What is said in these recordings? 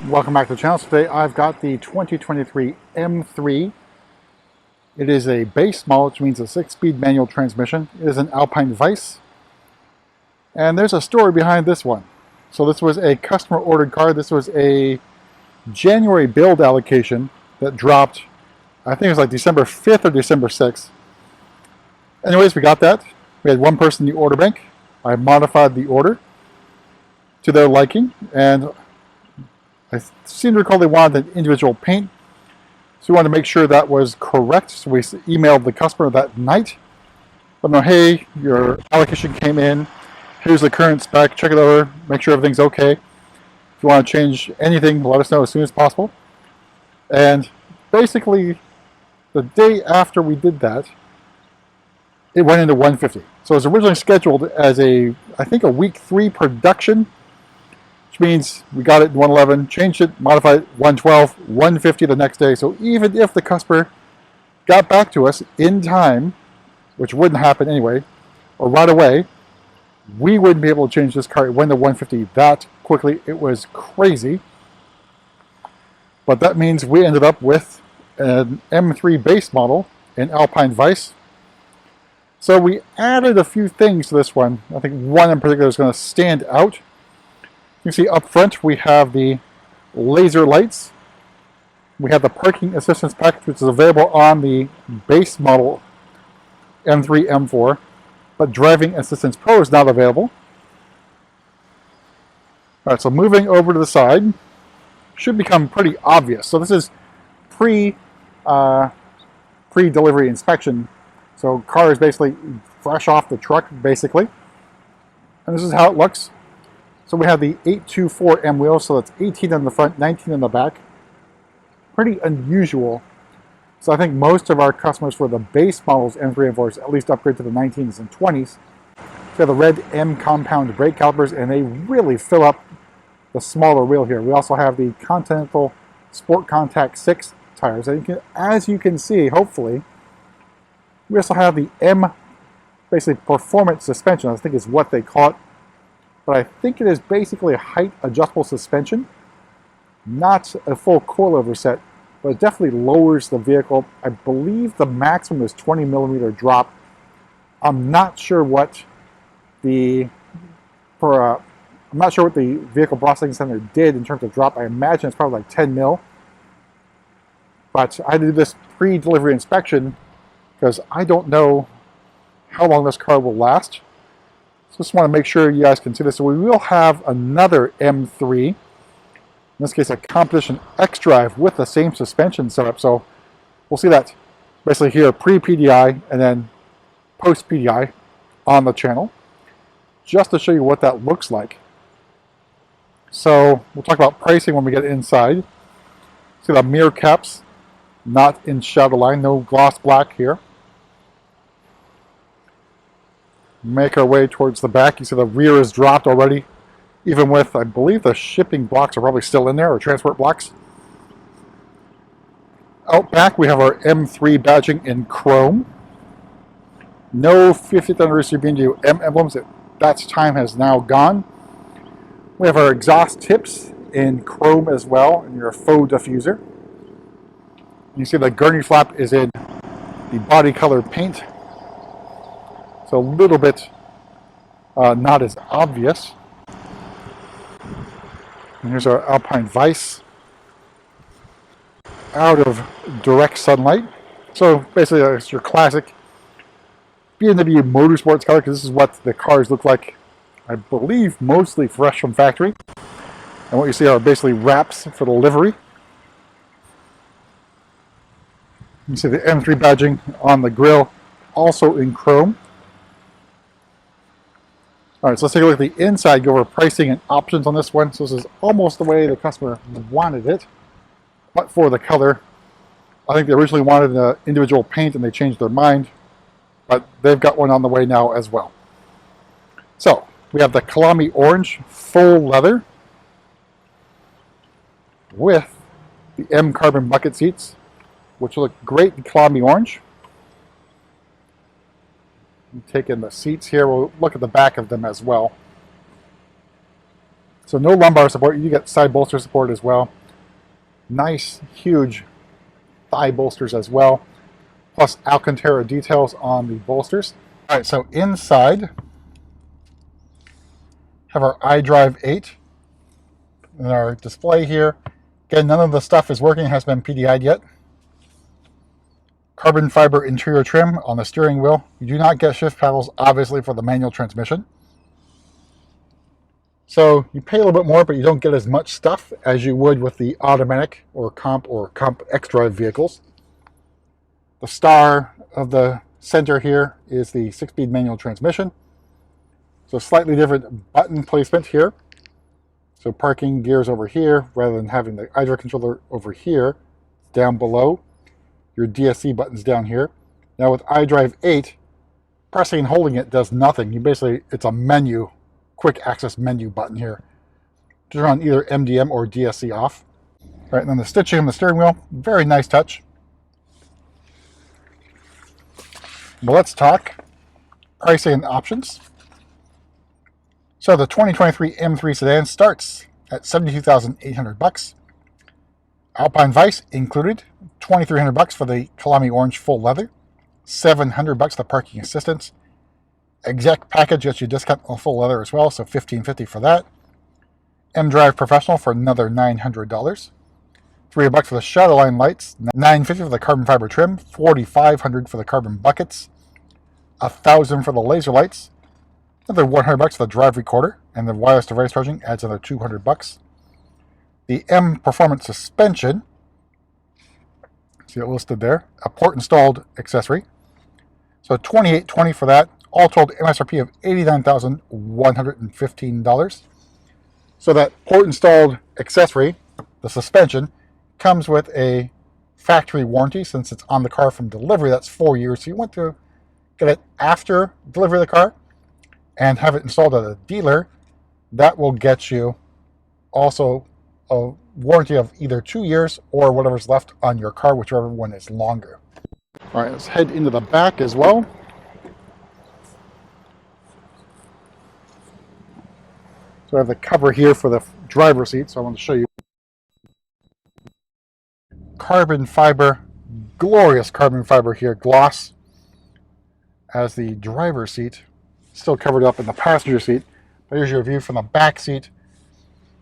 Welcome back to the channel. So today I've got the 2023 M3. It is a base model, which means a 6-speed manual transmission. It is an Alpine Vice. And there's a story behind this one. So this was a customer ordered car. This was a January build allocation that dropped, I think it was like December 5th or December 6th. Anyways, we got that. We had one person in the order bank. I modified the order to their liking, and I seem to recall they wanted an individual paint, so we wanted to make sure that was correct. So we emailed the customer that night. Let them know, hey, your allocation came in. Here's the current spec. Check it over. Make sure everything's okay. If you want to change anything, let us know as soon as possible. And basically, the day after we did that, it went into 150. So it was originally scheduled as I think a week 3 production, which means we got it in 111, changed it, modified it, 112, 150 the next day. So even if the customer got back to us in time, which wouldn't happen anyway, or right away, we wouldn't be able to change this car. It went to 150 that quickly. It was crazy. But that means we ended up with an M3 base model in Alpine Vice. So we added a few things to this one. I think one in particular is going to stand out. You can see up front we have the laser lights. We have the parking assistance package, which is available on the base model M3, M4, but driving assistance pro is not available. All right, so moving over to the side should become pretty obvious. So this is pre-delivery inspection. So car is basically fresh off the truck, basically. And this is how it looks. So we have the 824M wheels, so that's 18 on the front, 19 on the back. Pretty unusual. So I think most of our customers for the base models M3 and 4s at least upgrade to the 19s and 20s. So we have the red M compound brake calipers, and they really fill up the smaller wheel here. We also have the Continental Sport Contact 6 tires. And as you can see, hopefully, we also have the M, basically performance suspension, I think is what they call it. But I think it is basically a height adjustable suspension, not a full coilover set, but it definitely lowers the vehicle. I believe the maximum is 20 millimeter drop. I'm not sure what the vehicle processing center did in terms of drop. I imagine it's probably like 10 mil. But I did this pre-delivery inspection because I don't know how long this car will last. So just want to make sure you guys can see this. So we will have another M3, in this case a Competition X-Drive with the same suspension setup. So we'll see that basically here pre-PDI and then post-PDI on the channel, just to show you what that looks like. So we'll talk about pricing when we get inside. See the mirror caps, not in shadow line, no gloss black here. Make our way towards the back. You see the rear is dropped already, even with, I believe the shipping blocks are probably still in there, or transport blocks. Out back we have our M3 badging in chrome. No 50th anniversary BMW M emblems. That time has now gone. We have our exhaust tips in chrome as well, and your faux diffuser. You see the gurney flap is in the body color paint. So a little bit not as obvious. And here's our Alpine Vice out of direct sunlight. So basically it's your classic BMW Motorsports color, because this is what the cars look like, I believe, mostly fresh from factory. And what you see are basically wraps for the livery. You see the M3 badging on the grille, also in chrome. All right, so let's take a look at the inside, go over pricing and options on this one. So this is almost the way the customer wanted it, but for the color. I think they originally wanted an individual paint and they changed their mind, but they've got one on the way now as well. So we have the Kalami Orange full leather with the M carbon bucket seats, which look great in Kalami Orange. Take in the seats here. We'll look at the back of them as well. So So no lumbar support. You get side bolster support as well. Nice, huge thigh bolsters as well. Plus Alcantara details on the bolsters. All right, so inside have our iDrive 8 and our display here. Again, none of the stuff is working, has been PDI'd yet. Carbon fiber interior trim on the steering wheel. You do not get shift paddles, obviously, for the manual transmission. So you pay a little bit more, but you don't get as much stuff as you would with the automatic or comp X-Drive vehicles. The star of the center here is the 6-speed manual transmission. So slightly different button placement here. So parking gears over here rather than having the iDrive controller over here, down below. Your DSC buttons down here. Now with iDrive 8, pressing and holding it does nothing. It's a menu, quick access menu button here. Turn on either MDM or DSC off. All right, and then the stitching on the steering wheel, very nice touch. Well, let's talk pricing and options. So the 2023 M3 sedan starts at $72,800. Alpine Vice included, $2,300 for the Kalami Orange full leather, $700 the parking assistance. Exec package gets you a discount on full leather as well, so $1,550 for that. M-Drive Professional for another $900. $300 for the Shadowline lights, $950 for the carbon fiber trim, $4,500 for the carbon buckets, $1,000 for the laser lights, another $100 for the drive recorder, and the wireless device charging adds another $200. The M Performance suspension, see it listed there, a port installed accessory. So $2,820 for that, all told MSRP of $89,115. So that port installed accessory, the suspension, comes with a factory warranty. Since it's on the car from delivery, that's 4 years. So you want to get it after delivery of the car and have it installed at a dealer. That will get you also a warranty of either 2 years or whatever's left on your car, whichever one is longer. All right, let's head into the back as well. So I have the cover here for the driver's seat, so I want to show you. Carbon fiber, glorious carbon fiber here, gloss, as the driver's seat, still covered up in the passenger seat. But here's your view from the back seat.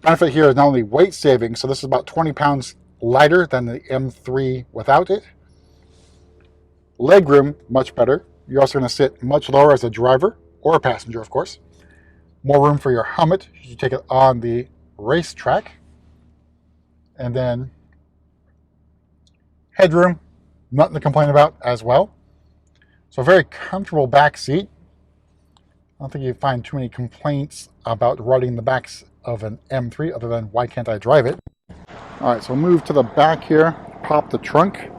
Benefit here is not only weight saving, so this is about 20 pounds lighter than the M3 without it. Legroom, much better. You're also going to sit much lower as a driver, or a passenger, of course. More room for your helmet if you take it on the racetrack. And then headroom, nothing to complain about as well. So a very comfortable back seat. I don't think you find too many complaints about riding the backs of an M3 other than why can't I drive it. All right, so we'll move to the back here, pop the trunk.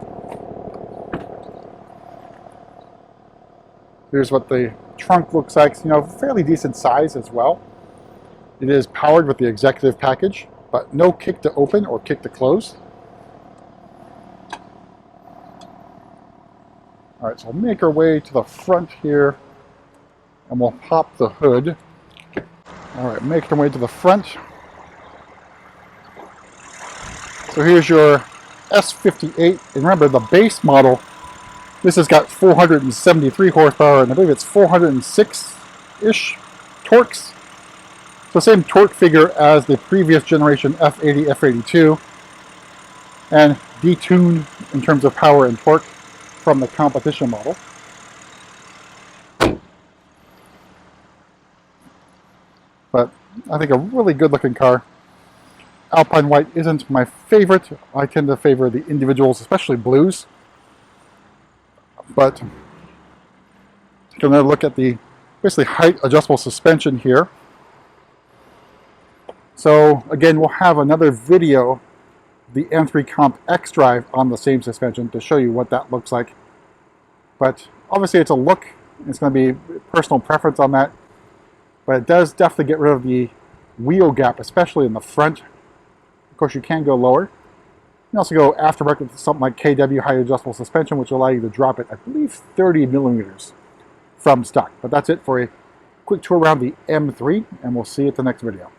Here's what the trunk looks like. You know, fairly decent size as well. It is powered with the executive package, but no kick to open or kick to close. All right, so we'll make our way to the front here and we'll pop the hood. All right, making our way to the front. So here's your S58, and remember the base model, this has got 473 horsepower, and I believe it's 406-ish torques. So same torque figure as the previous generation F80, F82, and detuned in terms of power and torque from the competition model. But I think a really good looking car. Alpine White isn't my favorite. I tend to favor the individuals, especially blues. But take another look at the basically height adjustable suspension here. So again, we'll have another video, the M3 Comp X-Drive, on the same suspension to show you what that looks like. But obviously it's a look. It's going to be personal preference on that. But it does definitely get rid of the wheel gap, especially in the front. Of course, you can go lower. You can also go aftermarket with something like KW height adjustable suspension, which will allow you to drop it, I believe, 30 millimeters from stock. But that's it for a quick tour around the M3, and we'll see you at the next video.